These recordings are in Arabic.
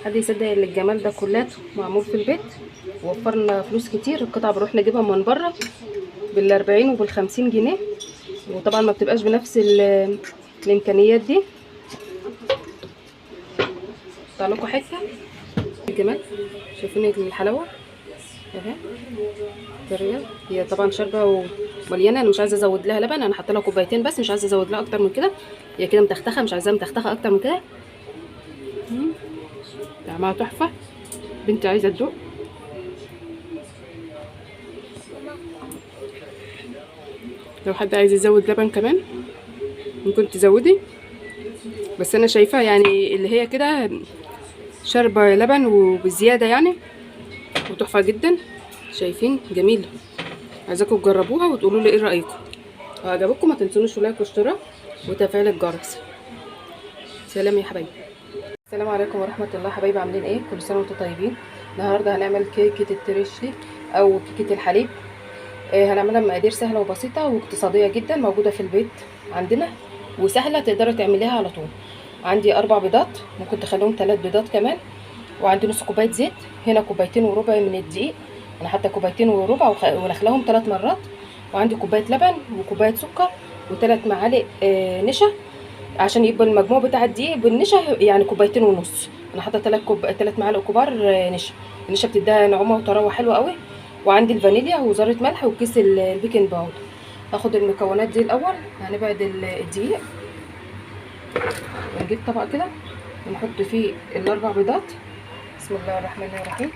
حد يصدق ان الجمال ده كلاته معمول في البيت، ووفرنا فلوس كتير. القطعه بنروح نجيبها من بره بال40 وبال50 جنيه، وطبعا ما بتبقاش بنفس الامكانيات دي. اقطع لكم حته الجمال. شايفين الحلاوه اهي طريه. هي طبعا شاربه ومليانه، انا مش عايزه ازود لها لبن، انا حاطه لها كوبايتين بس، مش عايزه ازود لها اكتر من كده. هي كده متختخه، مش عايزاها متختخه اكتر من كده. طعمها تحفه، بنتي عايزه تدوق. لو حد عايز يزود لبن كمان ممكن تزودي، بس انا شايفه يعني اللي هي كده شاربه لبن وبزياده يعني، وتحفه جدا. شايفين جميله. عايزاكم تجربوها وتقولوا لي ايه رايكم. لو عجبكم ما تنسونوش لايك واشتراك وتفعيل الجرس. سلام يا حبايبي. السلام عليكم ورحمه الله. حبايبي عاملين ايه؟ كل سنه وانتم طيبين. النهارده هنعمل كيكه التريشلي او كيكه الحليب. هنعملها بمقادير سهله وبسيطه واقتصاديه جدا، موجوده في البيت عندنا وسهله تقدروا تعمليها على طول. عندي 4 بيضات، ممكن تخليهم 3 بيضات كمان. وعندي نص كوبايه زيت. هنا كوبايتين وربع من الدقيق، انا حاطه كوبايتين وربع ونخلاهم 3 مرات. وعندي كوبايه لبن وكوبايه سكر و3 معالق نشا، عشان يبقى المجموع بتاع الدقيق بالنشا يعني كوبايتين ونص. انا حاطه 3 معالق كبار نشا. النشا بتديها نعومه وطراوه حلوه قوي. وعندي الفانيليا وذره ملح وكيس البيكنج باودر. هاخد المكونات دي الاول. هنبعد الدقيق ونجيب طبق كده ونحط فيه ال4 بيضات. بسم الله الرحمن الرحيم.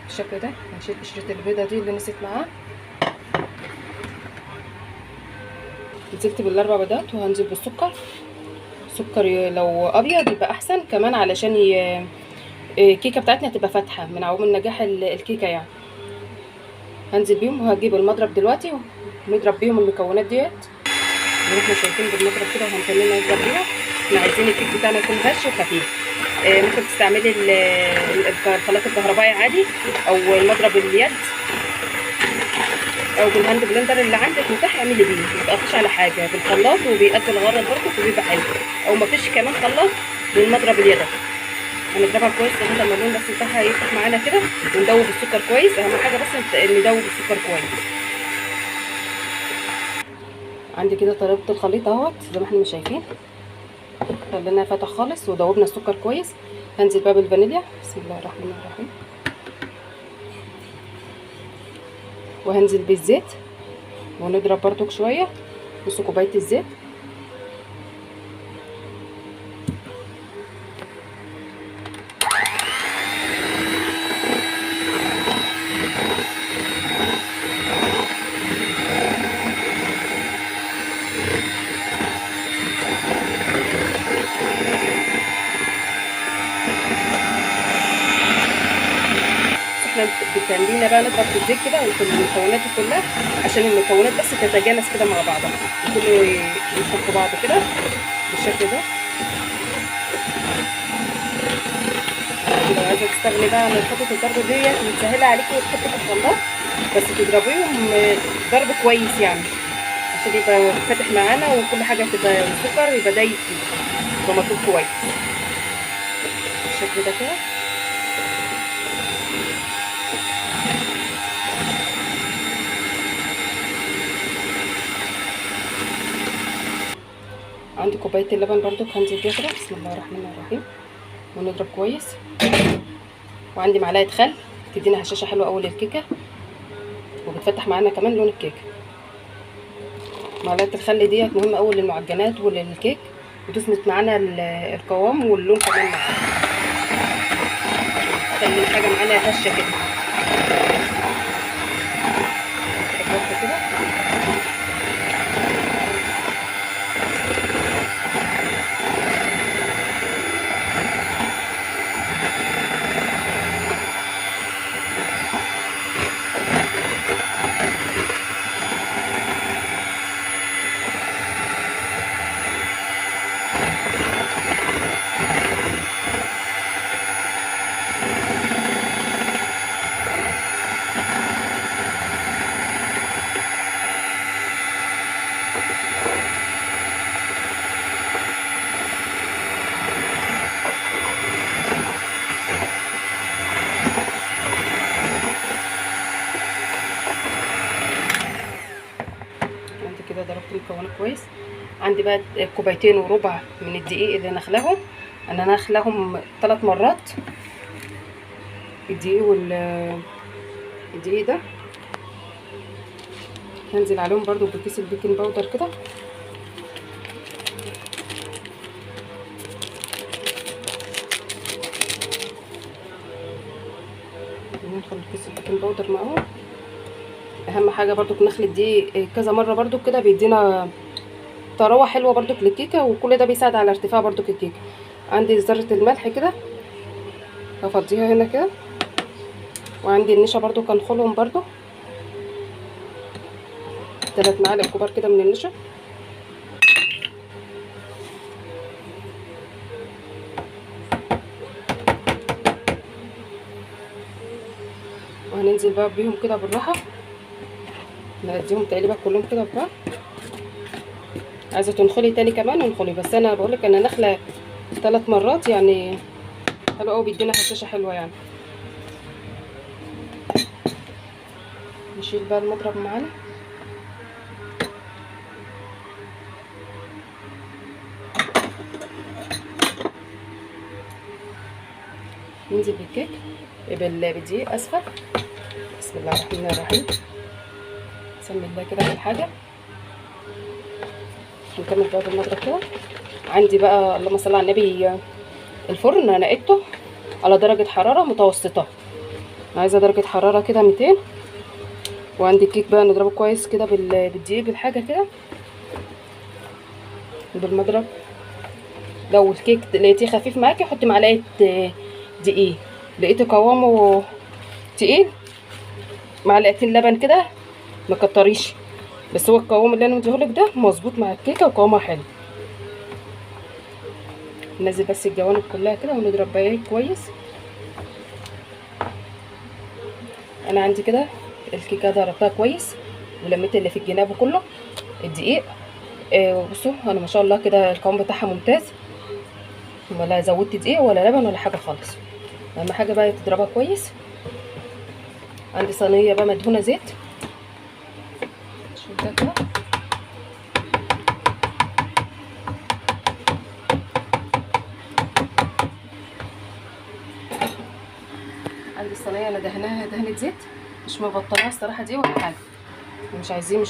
بالشكل ده هنشيل قشره البيضه دي اللي نسيت معاها. نزلت بال4 بيضات وهنزل بالسكر. سكر لو ابيض يبقى احسن كمان، علشان الكيكه بتاعتنا هتبقى فاتحه من عوامل نجاح الكيكه يعني. هنزل بيهم وهجيب المضرب دلوقتي ونضرب بيهم المكونات ديت. واحنا شايفين بالمضرب كده وهنكمل نضرب بيها. احنا عايزين الكيك بتاعنا يكون هش وخفيف. ممكن تستعملي الخلاط الكهربائي عادي، او المضرب اليد، او بالهاند بلندر اللي عندك متاح اعملي بيه. ما تقفيش على حاجه بالخلاط وبيأدي الغرض برضه وبيبقى حلو. او ما فيش كمان خلاط بالمضرب اليد. هنضربها كويس لغايه لما اللون بس بتاعها يفتح معانا كده، وندوب السكر كويس. اهم حاجه بس ندوب السكر كويس. عندي كده طريقه الخليط اهوت زي ما احنا مش شايفين. خلينا فاتح خالص ودوبنا السكر كويس. هنزل بقى بالفانيليا. بسم الله الرحمن الرحيم. وهنزل بالزيت ونضرب برضك شويه. نص كوبايه الزيت. بتعملينا بقى نضرب في الزيت كده وفي المكونات كلها، عشان المكونات بس تتجانس كده مع بعضها وكله يدخل في بعض كده بالشكل ده. لو عايزه تستغني بقى عن خطوه الضرب ديت متسهله عليكي وتحطي في الخلاط، بس تضربيهم ضرب كويس يعني، عشان يبقى فاتح معانا وكل حاجه تبقى السكر يبقى دايب فيه، يبقى مطلوب كويس بالشكل ده كده. عندي كوبايه اللبن برضو هنزل بيها كده. بسم الله الرحمن الرحيم. ونضرب كويس. وعندي معلقه خل تدينا هشاشه حلوه قوي للكيكه، وبتفتح معانا كمان لون الكيكه. معلقه الخل ديت مهمه قوي للمعجنات وللكيك، وتثبت معانا القوام واللون كمان معانا، تخلي الحاجه معانا هشه كده. كده كويس. عندي بقى كوبايتين وربع من الدقيق اللي نخلاهم. انا نخلاهم 3 مرات الدقيق الدقيق ده. هنزل عليهم برضو بكيس البيكنج باودر كده. ندخل كيس البيكنج باودر معاهم. اهم حاجه برضو نخلط دي كذا مره برضو كده، بيدينا طراوه حلوه برضو للكيكه، وكل ده بيساعد على ارتفاع برضو الكيكه. عندي ذره الملح كده هفضيها هنا كده، وعندي النشا برضو كنخلهم برضو 3 معالق كبار كده من النشا. وهننزل بقى بيهم كده بالراحه، نديهم تقريبا كلهم كده ببعض. عايزه تنخلي تاني كمان انخلي، بس انا بقولك انا نخله 3 مرات يعني حلو قوي، بيدينا هشاشه حلوه يعني. نشيل بقى المضرب معانا. ننزل بالكيك بالدقيق اسفل. بسم الله الرحمن الرحيم. بسم الله كده في الحاجه. نكمل بقى بالمضرب كده. عندي بقى اللهم صل على النبي الفرن انا نقيته على درجه حراره متوسطه، عايزه درجه حراره كده 200. وعندي الكيك بقى نضربه كويس كده بالدقيق بالحاجه كده بالمضرب. لو الكيك لقيتيه خفيف معاكي حطي معلقه دقيق، لقيتي قوامه تقيل معلقتين لبن كده، ما كتريش. بس هو القوام اللي انا مديهولك ده مظبوط مع الكيكه وقوامها حلو. ننزل بس الجوانب كلها كده ونضرب بقى كويس. انا عندي كده الكيكه ضربتها كويس ولميت اللي في الجناب كله الدقيق. بصوا انا ما شاء الله كده القوام بتاعها ممتاز، ولا زودت دقيق ولا لبن ولا حاجه خالص. اهم حاجه بقى تضربها كويس. عندي صينيه بقى مدهونه زيت، شوف ده كده. عندي الصينيه انا دهناها دهنه زيت، مش مبطلها الصراحه دي ولا حاجه، مش عايزين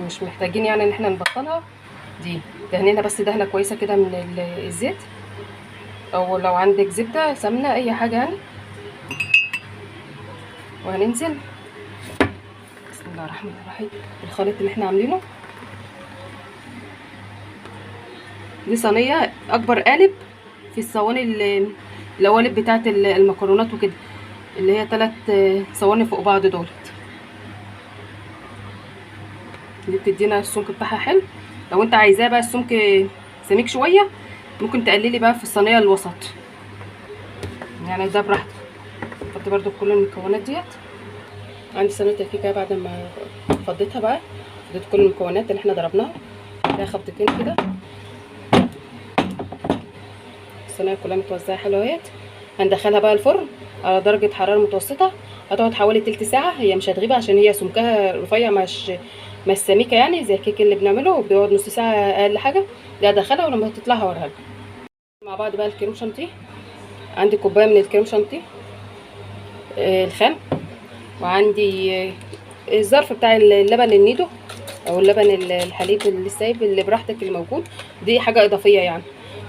مش محتاجين يعني ان احنا نبطلها دي. دهنينا بس دهنه كويسه كده من الزيت، او لو عندك زبده سمنه اي حاجه يعني. وهننزل بسم الله الرحمن الرحيم الخليط اللي احنا عاملينه. دي صينيه اكبر قالب في الصواني القوالب بتاعه المكرونات وكده، اللي هي 3 صواني فوق بعض دولت. دي بتدينا السمك بتاعها حلو. لو انت عايزاه بقى السمك سميك شويه ممكن تقللي بقى في الصينيه الوسط يعني، ده براحتك. حطي برده كل المكونات ديت. عندي صينيه الكيكه بعد ما فضيتها بقى، فضيت كل المكونات اللي احنا ضربناها فيها خبطتين كده. الصينيه كلها متوزعه حلوه اهيت. هندخلها بقى الفرن على درجه حراره متوسطه، هتقعد حوالي تلت ساعه. هي مش هتغيب عشان هي سمكها رفيع مش سميكه يعني زي الكيك اللي بنعمله بيقعد نص ساعه اقل حاجه. دي هدخلها ولما تطلع هوريها لكم. مع بعض بقى الكريم شانتيه. عندي كوبايه من الكريم شانتيه الخام، وعندي الظرف بتاع اللبن النيدو او اللبن الحليب اللي سايب اللي براحتك اللي موجود، دي حاجه اضافيه يعني.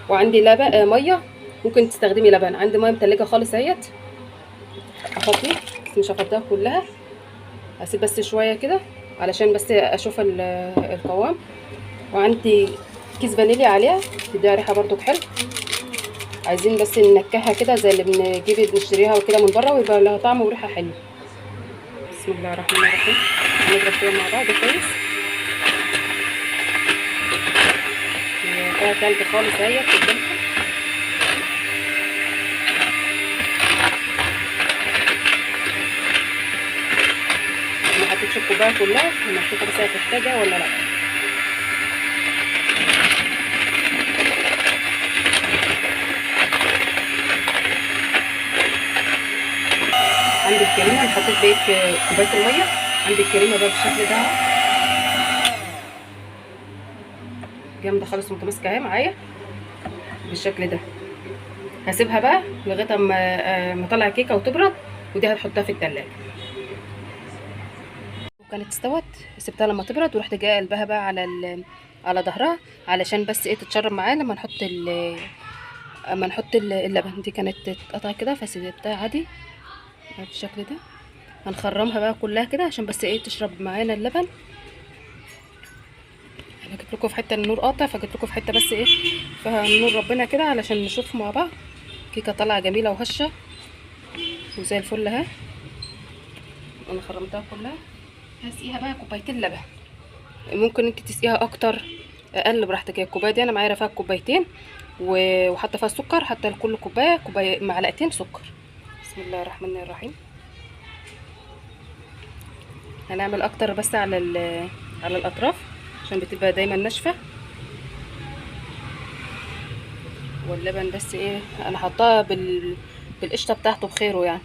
وعندي لبن ميه، ممكن تستخدمي لبن. عندي ميه متلجه خالص اهيت احطيه، بس مش هحطها كلها، هسيب بس شويه كده علشان بس اشوف القوام. وعندي كيس فانيليا عليها تديها ريحه برضو حلو. عايزين بس ننكهها كده زي اللي بنجيب نشتريها وكده من بره ويبقى لها طعم وريحه حلوه. بسم الله الرحمن الرحيم. نضرب فيها مع بعض كويس. فيها تلج خالص اهي قدامكم. ما حطيتش الكوبايه كلها، انا هشوفها بس هي محتاجه ولا لا. عندي الكريمه انا حطيت بقيه كوبايه الميه. عندي الكريمه بقى بالشكل ده. جامده خالص ومتماسكه اهي معايا بالشكل ده. هسيبها بقى لغايه اما اطلع الكيكه وتبرد، ودي هتحطها في التلاجة. وكانت استوت، سبتها لما تبرد ورحت جايه قلبها بقى على ظهرها علشان بس ايه تتشرب معانا اما نحط اللبن. دي كانت تتقطع كده فسيبتها عادي بالشكل ده. هنخرمها بقى كلها كده عشان بس ايه تشرب معانا اللبن. انا جبت لكم في حته النور قاطع، فجبت لكم في حته بس ايه فيها نور ربنا كده علشان نشوف مع بعض. كيكه طالعه جميله وهشه وزي الفل اهي. انا خرمتها كلها. هسقيها بقى كوبايتين لبن، ممكن انت تسقيها اكتر اقل براحتك. الكوبايه دي انا معايا فيها كوبايتين وحاطه فيها السكر، حتى لكل كوبايه معلقتين سكر. بسم الله الرحمن الرحيم. هنعمل اكتر بس على الاطراف عشان بتبقى دايما ناشفه. واللبن بس ايه انا حطاها بالقشطه بتاعته بخيره يعني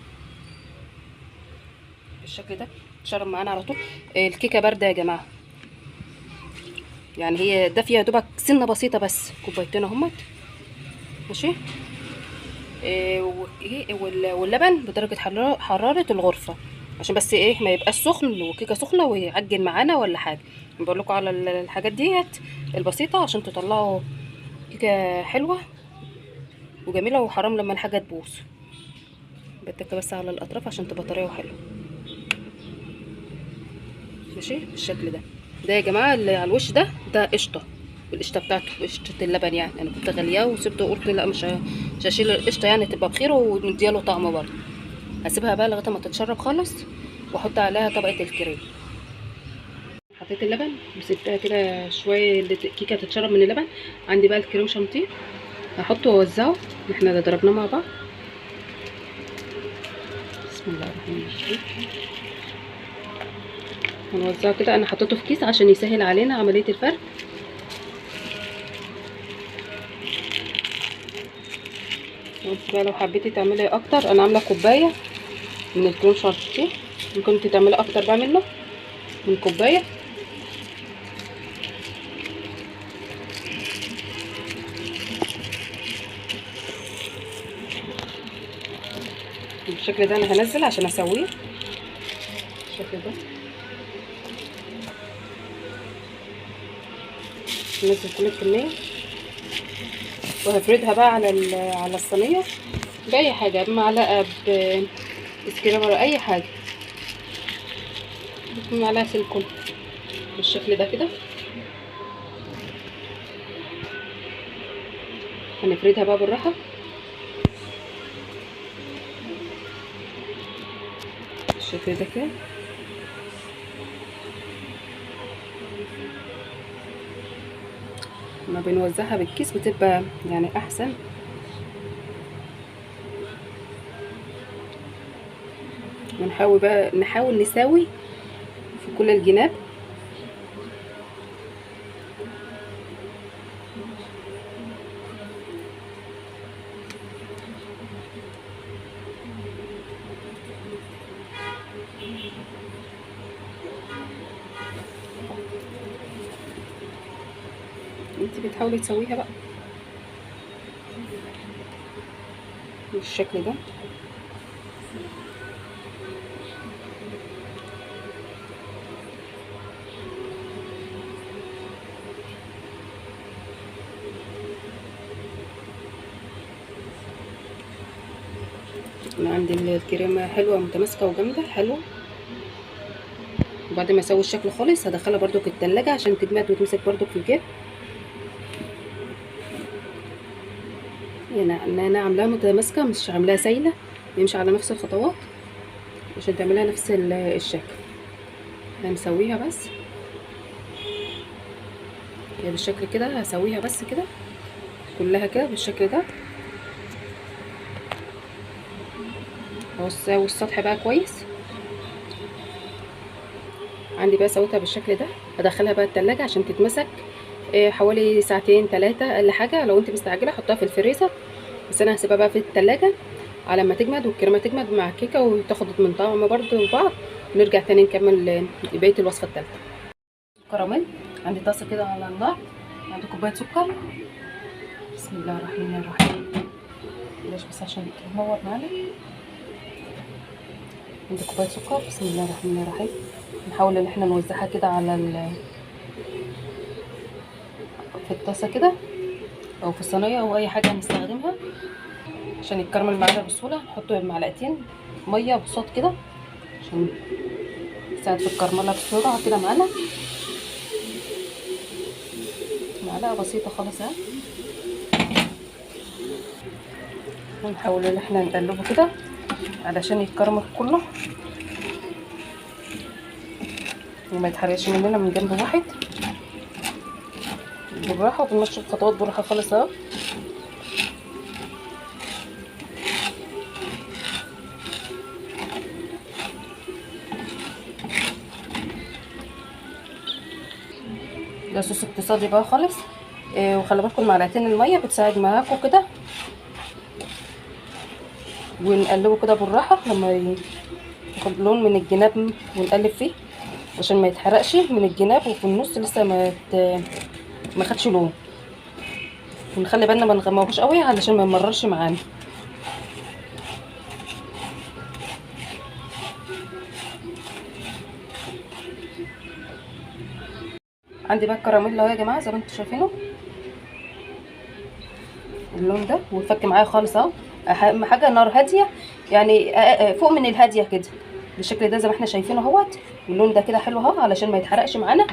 بالشكل ده. تشرب معانا على طول. الكيكه بارده يا جماعه، يعني هي دافيه يا دوبك سنه بسيطه، بس كوبايتين اهمت ماشي. واللبن بدرجه حراره الغرفه عشان بس ايه ما يبقاش سخن وكيكه سخنه ويعجن معانا ولا حاجه. بقول لكم على الحاجات ديت البسيطه عشان تطلعوا كيكه حلوه وجميله، وحرام لما الحاجه تبوظ. بتك بس على الاطراف عشان تبقى طريه وحلوه ماشي بالشكل ده. ده يا جماعه اللي على الوش ده قشطه، القشطه بتاعته قشطه اللبن يعني. انا كنت غلياه وسبته وقلت لا مش هشيل القشطه يعني تبقى بخير ونديله طعم برضه. هسيبها بقى لغايه ما تتشرب خالص واحط عليها طبقه الكريم. حطيت اللبن وسبتها كده شويه الكيكه تتشرب من اللبن. عندي بقى الكريم شانتيه هحطه واوزعه، احنا ده ضربناه مع بعض. بسم الله الرحمن الرحيم. هنوزعه كده. انا حطيته في كيس عشان يسهل علينا عمليه الفرد. انت بقى لو حبيتي تعملي اكتر، انا عامله كوبايه من الكريم شانتيه، ممكن انت تعملي اكتر بقى منه من كوبايه. بالشكل ده انا هنزل عشان اسويه بالشكل ده. ننزل كل الكميه وهفردها بقى على الصينيه باي حاجه، بمعلقه بسكريبر اي حاجه، بمعلقه سيليكون بالشكل ده كده. هنفردها بقى بالراحه بالشكل ده كده. لما بنوزعها بالكيس بتبقى يعني احسن. ونحاول بقى نساوي في كل الجناب. انت بتحاولي تسويها بقى بالشكل ده. انا عندي الكريمه حلوه متماسكه وجامده حلوه. وبعد ما اسوي الشكل خالص هدخلها برضو التلاجة عشان تجمد وتمسك برضو في الجيب. يعني انا عاملاها متماسكه مش عاملاها سايله، نمشي على نفس الخطوات عشان تعملها نفس الشكل. هنسويها بس يعني بالشكل كده. هسويها بس كده كلها كده بالشكل ده. والسطح بقى كويس. عندي بقى سويتها بالشكل ده. هدخلها بقى التلاجة عشان تتمسك حوالي ساعتين 3 اقل حاجه. لو انت مستعجله حطها في الفريزر، بس انا هسيبها بقى في التلاجة على ما تجمد والكريمه تجمد مع الكيكه وتاخد من طعم برضه بعض. ونرجع تاني نكمل بقيه الوصفه الثالثه. كراميل. عندي طاسه كده على النار، عندكم كوبايه سكر. بسم الله الرحمن الرحيم. بلاش بس عشان تنور معانا. عندي كوبايه سكر. بسم الله الرحمن الرحيم. نحاول ان احنا نوزعها كده على في الطاسه كده او في الصينيه او اي حاجه هنستخدمها عشان يتكرمل معانا بسهوله. نحط معلقتين ميه بصوت كده عشان يساعد في الكرمله بسرعه كده معانا. معلقه بسيطه خالص اهي. ونحاول ان احنا نقلبه كده علشان يتكرمل كله وما يتحرقش مننا من جنب واحد. بالراحه وبنمشي الخطوات بالراحه خالص اهو. ده صوص اقتصادي بقى خالص. وخلي بالكم معلقتين الميه بتساعد معاكم كده. ونقلبه كده بالراحه لما ياخد لون من الجناب ونقلب فيه عشان ما يتحرقش من الجناب وفي النص لسه ما خدش لون. ونخلي بالنا ما نغمقوش قوي علشان ما يمررش معانا. عندي بقى الكراميل اهو يا جماعه زي ما انتم شايفينه اللون ده ويفك معايا خالص اهو. اهم حاجه نار هاديه يعني فوق من الهاديه كده بالشكل ده زي ما احنا شايفينه اهوت. واللون ده كده حلو اهو علشان ما يتحرقش معانا.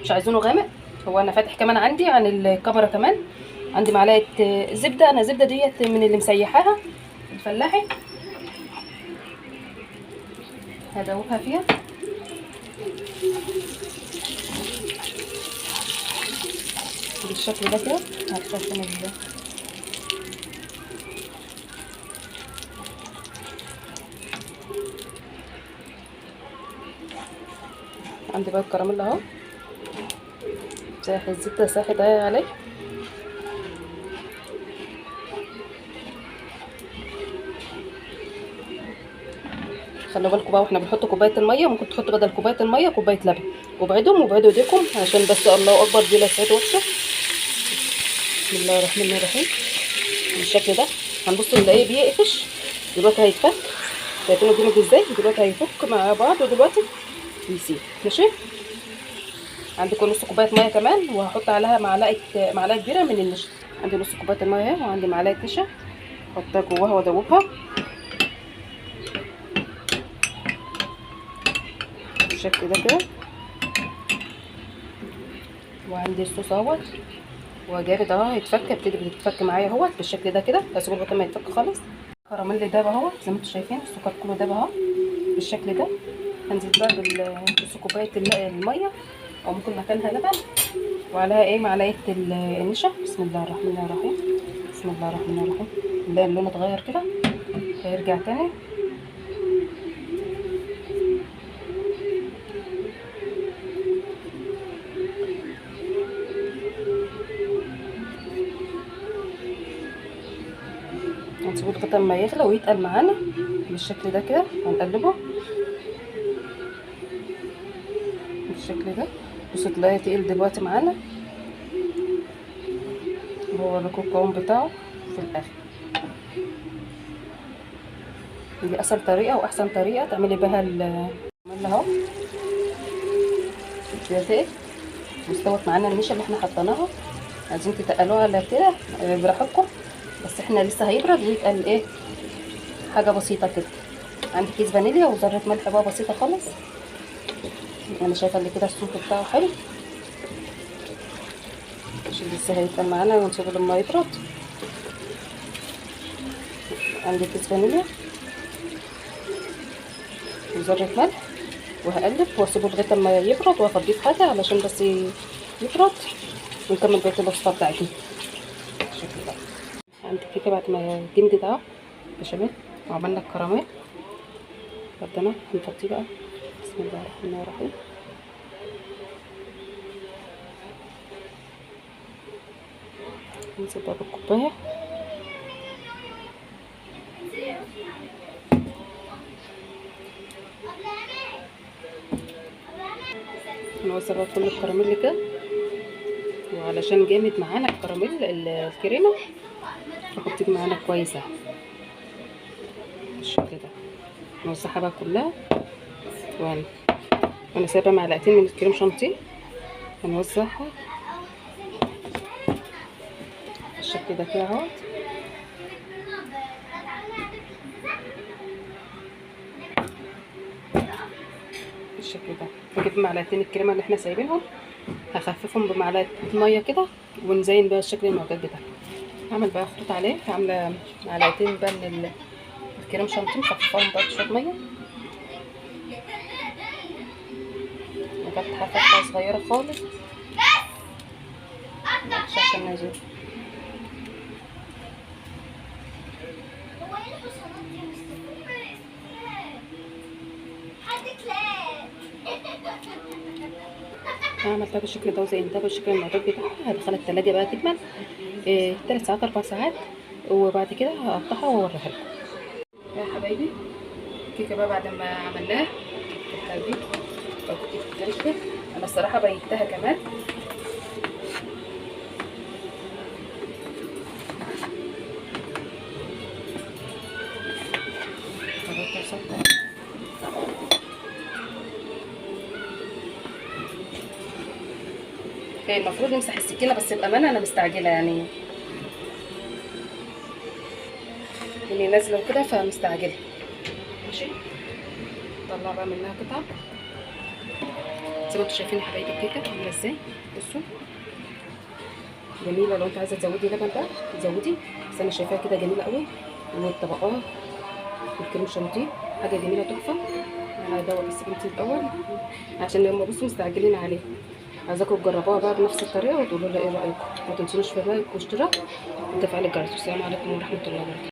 مش عايزينه غامق. هو انا فاتح كمان عندي عن الكاميرا كمان. عندي معلقه زبده. انا الزبده ديت من اللي مسيحاها الفلاحي. هدوبها فيها بالشكل ده كده. هتشوفوا ازاي. عندي بقى الكراميل اهو. سايح الزبده ساحت اهي عليه. خلوا بالكم بقى واحنا بنحط كوبايه الميه ممكن تحطوا بدل كوبايه الميه كوبايه لبن. وابعدوا ايديكم عشان بس الله اكبر دي لسعته وحشه. بسم الله الرحمن الرحيم. بالشكل ده هنبص نلاقيه بيقفش دلوقتي هيتفك. شايفينه جامد ازاي؟ دلوقتي هيفك مع بعض ودلوقتي يسيب. ماشي. عندكم نص كوبايه ميه كمان وهحط عليها معلقه كبيره من النشا. عندي نص كوبايه الميه اهي وعندي معلقه نشا احطها جواها وادوبها بالشكل ده كده. وعندي الصوص اهوت وجامد اهو هيتفك. ابتدي بتتفك معايا اهوت بالشكل ده كده. هسيبه لغايه ما يتفك خالص. الكراميل داب اهوت زي ما انتم شايفين. السكر كله داب اهو بالشكل ده. هنزل بقى بنص كوبايه الميه او ممكن مكانها لبن وعليها ايه معلقه النشا. بسم الله الرحمن الرحيم. بسم الله الرحمن الرحيم. نلاقي اللون اتغير كده هيرجع تاني. هنسيبه لغايه ما يغلى ويتقل معانا بالشكل ده كده. هنقلبه بالشكل ده. بصوا تلاقيه تقيل دلوقتي معانا. هو ده القوام بتاعه في الاخر. دي اسهل طريقه واحسن طريقه تعملي بها اهو. كده تقل واستوت معانا النشا اللي احنا حطيناها. عايزين تتقلوها على كده براحتكم بس احنا لسه هيبرد ويتقل ايه حاجه بسيطه كده. عندي كيس فانيليا وذره ملح بقى بسيطه خالص. انا شايفه ان كده الصوص بتاعه حلو عشان لسه هيتقل معانا ونسيبه لما يبرد. عندي كيس فانيليا وذره ملح وهقلب واسيبه لغايه ما يبرد وافضيه في حاجه علشان بس يبرد ونكمل بقيه الوصفه بتاعتنا بالشكل ده. عندي كده بعد ما جمدت اهو بشاميل وعملنا الكراميل بدنا نفضيه بقى. بسم الله الرحمن الرحيم. ننزل بقى بالكوبايه. نوزع بقى كل الكراميل كده وعلشان جامد معانا الكراميل الكريمه، فحطيت معانا كويسه بالشكل ده. نوزعها بقى كلها، وانا سايبه معلقتين من الكريم شانتيه، هنوزعها بالشكل ده كده اهو. بالشكل ده هجيب معلقتين الكريمه اللي احنا سايبينهم، هخففهم بمعلقه ميه كده، ونزين بقى الشكل المعتاد بتاعنا. هعمل بقى خطوط عليه، عامله معلقتين بقى من الكريم شانتيه مخففاهم بقى بشويه ميه، وفتحه فتحه صغيره خالص عشان نزول. عملتها بالشكل ده وزينتها بالشكل المعتاد بتاعها. هدخلها التلاجة بقى تكمل 3 ساعات 4 ساعات، وبعد كده هقطعها واوريها لكم. يا حبايبي الكيكه بقى بعد ما عملناها التلبيك او كيكه، انا الصراحه بيتها كمان. المفروض نمسح السكينه، بس بامانه انا مستعجله يعني اني نازله وكده فمستعجله. ماشي، طلع بقى منها قطعه زي ما انتم شايفين يا حبايبي الكيكه عامله ازاي. بصوا جميله، لو انت عايزه تزودي لبن بقى تزودي، بس انا شايفاها كده جميله قوي. والطبقات والكريم شانتيه حاجه جميله تحفه. انا هدور بس بنتي الاول عشان هم بصوا مستعجلين عليه. عايزاكم تجربوها بقى بنفس الطريقه وتقولوا لي ايه رايكم. ما تنسوش في اللايك والاشتراك وتفعيل الجرس. والسلام عليكم ورحمه الله وبركاته.